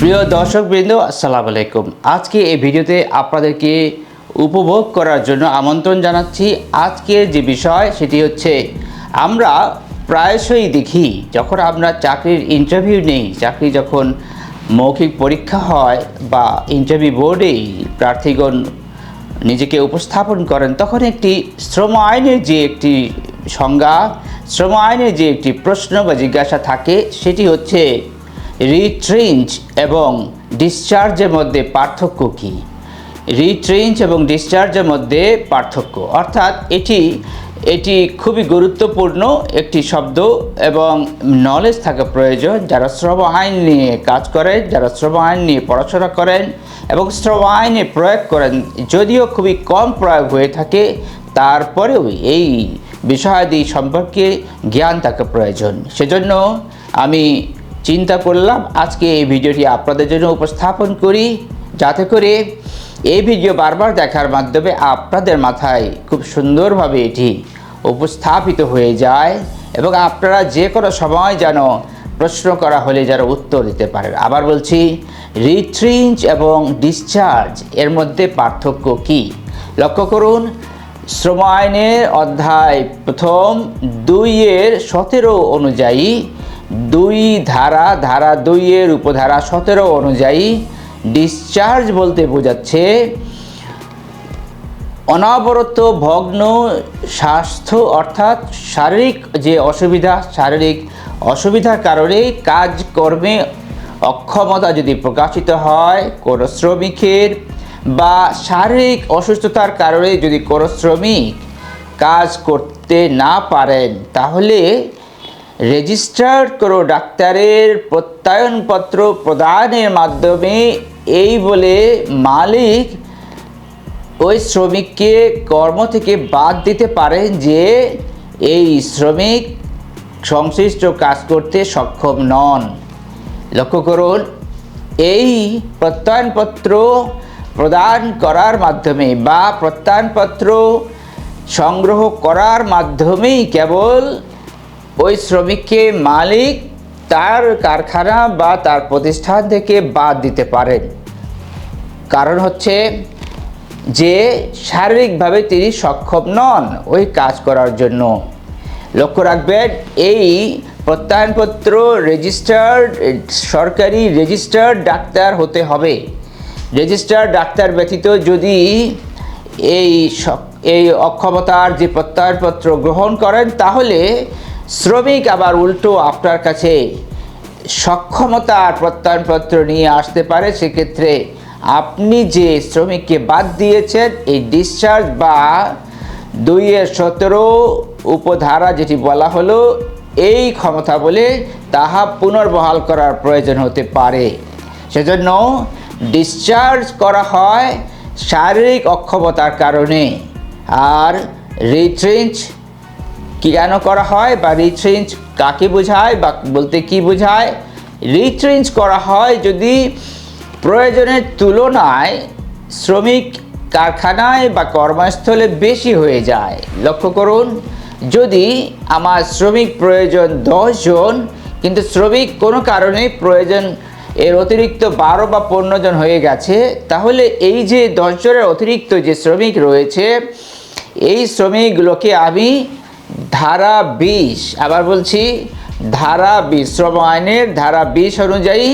প্রিয় দর্শকবৃন্দ, আসসালামু আলাইকুম। আজকে এই ভিডিওতে আপনাদেরকে উপভোগ করার জন্য আমন্ত্রণ জানাচ্ছি। আজকের যে বিষয় সেটি হচ্ছে, আমরা প্রায়শই দেখি যখন আমরা চাকরির ইন্টারভিউ নেই, চাকরি যখন মৌখিক পরীক্ষা হয় বা ইন্টারভিউ বোর্ডেই প্রার্থীগণ নিজেকে উপস্থাপন করেন, তখন একটি শ্রম আইনের যে একটি সংজ্ঞা, শ্রম আইনের যে একটি প্রশ্ন বা জিজ্ঞাসা থাকে, সেটি হচ্ছে রিট্রেঞ্চ এবং ডিসচার্জের মধ্যে পার্থক্য কী। রিট্রেঞ্চ এবং ডিসচার্জের মধ্যে পার্থক্য, অর্থাৎ এটি খুবই গুরুত্বপূর্ণ একটি শব্দ এবং নলেজ থাকা প্রয়োজন যারা শ্রম আইন নিয়ে কাজ করেন, যারা শ্রম আইন নিয়ে পড়াশোনা করেন এবং শ্রম আইনে প্রয়োগ করেন। যদিও খুবই কম প্রয়োগ হয়ে থাকে, তারপরেও এই বিষয়াদি সম্পর্কে জ্ঞান থাকা প্রয়োজন। সেজন্য আমি চিন্তা করলাম আজকে এই ভিডিওটি আপনাদের জন্য উপস্থাপন করি, যাতে করে এই ভিডিও বারবার দেখার মাধ্যমে আপনাদের মাথায় খুব সুন্দরভাবে এটি উপস্থাপিত হয়ে যায় এবং আপনারা যে কোনো সময় যেন প্রশ্ন করা হলে যারা উত্তর দিতে পারেন। আবার বলছি, রিট্রেঞ্চ এবং ডিসচার্জ এর মধ্যে পার্থক্য কী? লক্ষ্য করুন, শ্রম আইনের অধ্যায় প্রথম 2-17 অনুযায়ী, ধারা 2 উপধারা 17 অনুযায়ী ডিসচার্জ বলতে বোঝাচ্ছে অনবরত ভগ্ন স্বাস্থ্য, অর্থাৎ শারীরিক অসুবিধার কারণে কাজকর্মে অক্ষমতা যদি প্রকাশিত হয় কোনো শ্রমিকের, বা শারীরিক অসুস্থতার কারণে যদি কোনো শ্রমিক কাজ করতে না পারেন, তাহলে রেজিস্টার্ড কোনো ডাক্তারের প্রত্যয়নপত্র প্রদানের মাধ্যমে এই বলে মালিক ওই শ্রমিককে কর্ম থেকে বাদ দিতে পারেন যে এই শ্রমিক সংশ্লিষ্ট কাজ করতে সক্ষম নন। লক্ষ্য করুন, এই প্রত্যয়নপত্র প্রদান করার মাধ্যমে বা প্রত্যয়নপত্র সংগ্রহ করার মাধ্যমেই কেবল ওই শ্রমিককে মালিক তার কারখানা বা তার প্রতিষ্ঠান থেকে বাদ দিতে পারেন। কারণ হচ্ছে যে শারীরিকভাবে তিনি সক্ষম নন ওই কাজ করার জন্য। লক্ষ্য রাখবেন, এই প্রত্যয়নপত্র সরকারি রেজিস্টার্ড ডাক্তার হতে হবে। রেজিস্টার্ড ডাক্তার ব্যতীত যদি এই অক্ষমতার যে প্রত্যয়নপত্র গ্রহণ করেন, তাহলে শ্রমিক আবার উল্টো আপনার কাছে সক্ষমতার প্রত্যয়নপত্র নিয়ে আসতে পারে। সেক্ষেত্রে আপনি যে শ্রমিককে বাদ দিয়েছেন, এই ডিসচার্জ বা 2-17 উপধারা যেটি বলা হলো, এই ক্ষমতা বলে তাহা পুনর্বহাল করার প্রয়োজন হতে পারে। সেজন্য ডিসচার্জ করা হয় শারীরিক অক্ষমতার কারণে। আর রিট্রেঞ্চ কেন করা হয় বা রিট্রেঞ্চ কাকে বোঝায় বা বলতে কি বোঝায়? রিট্রেঞ্চ করা হয় যদি প্রয়োজনের তুলনায় শ্রমিক কারখানায় বা কর্মস্থলে বেশি হয়ে যায়। লক্ষ্য করুন, যদি আমার শ্রমিক প্রয়োজন 10 জন, কিন্তু শ্রমিক কোনো কারণে প্রয়োজন এর অতিরিক্ত 12 বা 15 জন হয়ে গেছে, তাহলে এই যে 10 জনের অতিরিক্ত যে শ্রমিক রয়েছে, এই শ্রমিকগুলোকে আমি ধারা 20, আবার বলছি ধারা 20, শ্রম আইনের ধারা 20 অনুযায়ী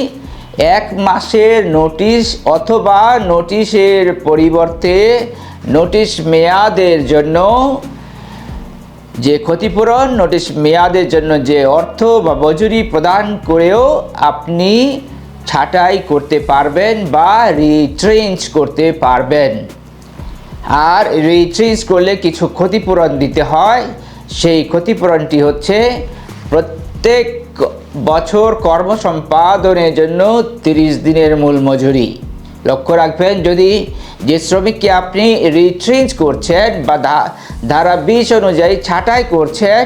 1 মাসের নোটিশ অথবা নোটিশের পরিবর্তে নোটিশ মেয়াদের জন্য যে ক্ষতিপূরণ, নোটিশ মেয়াদের জন্য যে অর্থ বা মজুরি প্রদান করেও আপনি ছাঁটাই করতে পারবেন বা রিট্রেঞ্চ করতে পারবেন। আর রিট্রেঞ্চ করলে কিছু ক্ষতিপূরণ দিতে হয়। সেই ক্ষতিপূরণটি হচ্ছে প্রত্যেক বছর কর্ম সম্পাদনের জন্য 30 দিনের মূল মজুরি। লক্ষ্য রাখবেন, যদি যে শ্রমিককে আপনি রিট্রেঞ্চ করছেন বা ধারা 20 অনুযায়ী ছাঁটাই করছেন,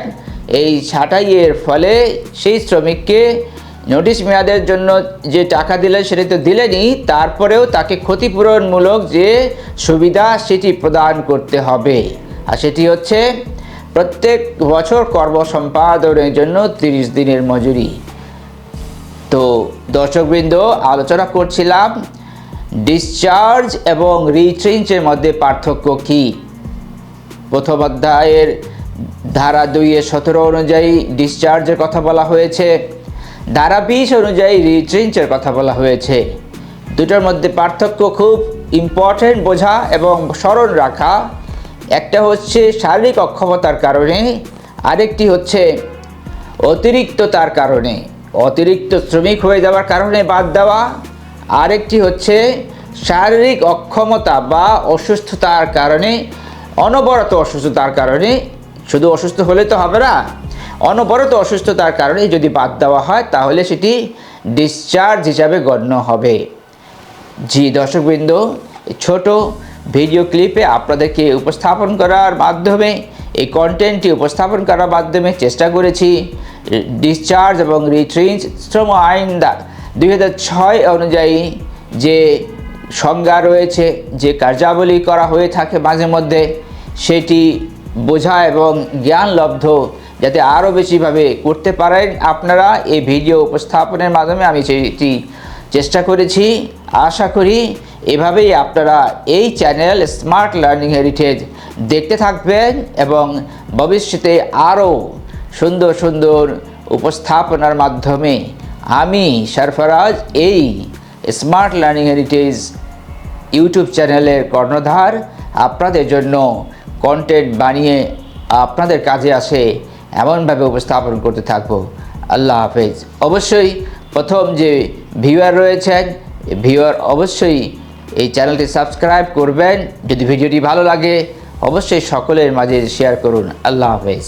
এই ছাঁটাইয়ের ফলে সেই শ্রমিককে নোটিশ মেয়াদের জন্য যে টাকা দিলেন সেটা তো দিলেনই, তারপরেও তাকে ক্ষতিপূরণমূলক যে সুবিধা সেটি প্রদান করতে হবে। আর সেটি হচ্ছে প্রত্যেক বছর কর্ম সম্পাদনের জন্য 30 দিনের মজুরি। তো দর্শকবৃন্দ, আলোচনা করছিলাম ডিসচার্জ এবং রিট্রেঞ্চের মধ্যে পার্থক্য কী। প্রথম অধ্যায়ের ধারা 2-17 অনুযায়ী ডিসচার্জের কথা বলা হয়েছে, ধারা 20 অনুযায়ী রিট্রেঞ্চের কথা বলা হয়েছে। দুটোর মধ্যে পার্থক্য খুব ইম্পর্টেন্ট বোঝা এবং স্মরণ রাখা। একটা হচ্ছে শারীরিক অক্ষমতার কারণে, আরেকটি হচ্ছে অতিরিক্ততার কারণে, অতিরিক্ত শ্রমিক হয়ে যাওয়ার কারণে বাদ দেওয়া। আরেকটি হচ্ছে শারীরিক অক্ষমতা বা অসুস্থতার কারণে, অনবরত অসুস্থতার কারণে, শুধু অসুস্থ হলে তো হবে না, অনবরত অসুস্থতার কারণে যদি বাদ দেওয়া হয় তাহলে সেটি ডিসচার্জ হিসাবে গণ্য হবে। জি দর্শকবৃন্দ, ছোট ভিডিও ক্লিপে আপনাদেরকে উপস্থাপন করার মাধ্যমে, এই কন্টেন্টটি উপস্থাপন করার মাধ্যমে চেষ্টা করেছি ডিসচার্জ এবং রিট্রেঞ্চ শ্রম আইন 2006 অনুযায়ী যে সংজ্ঞা রয়েছে, যে কার্যাবলী করা হয়ে থাকে মাঝে মধ্যে, সেটি বোঝা এবং জ্ঞানলব্ধ যাতে আরও বেশিভাবে করতে পারেন আপনারা, এই ভিডিও উপস্থাপনের মাধ্যমে আমি সেটি চেষ্টা করেছি। আশা করি এভাবেই আপনারা এই চ্যানেল স্মার্ট লার্নিং হেরিটেজ দেখতে থাকবেন এবং ভবিষ্যতে আরও সুন্দর সুন্দর উপস্থাপনার মাধ্যমে আমি সরফরাজ এই স্মার্ট লার্নিং হেরিটেজ ইউটিউব চ্যানেলের কর্ণধার আপনাদের জন্য কন্টেন্ট বানিয়ে আপনাদের কাজে আসে এমনভাবে উপস্থাপন করতে থাকবো। আল্লাহ হাফেজ। অবশ্যই প্রথম যে ভিউয়ার রয়েছেন, ভিউয়ার অবশ্যই এই চ্যানেলটি সাবস্ক্রাইব করবেন। যদি ভিডিওটি ভালো লাগে অবশ্যই সকলের মাঝে শেয়ার করুন। আল্লাহ হাফেজ।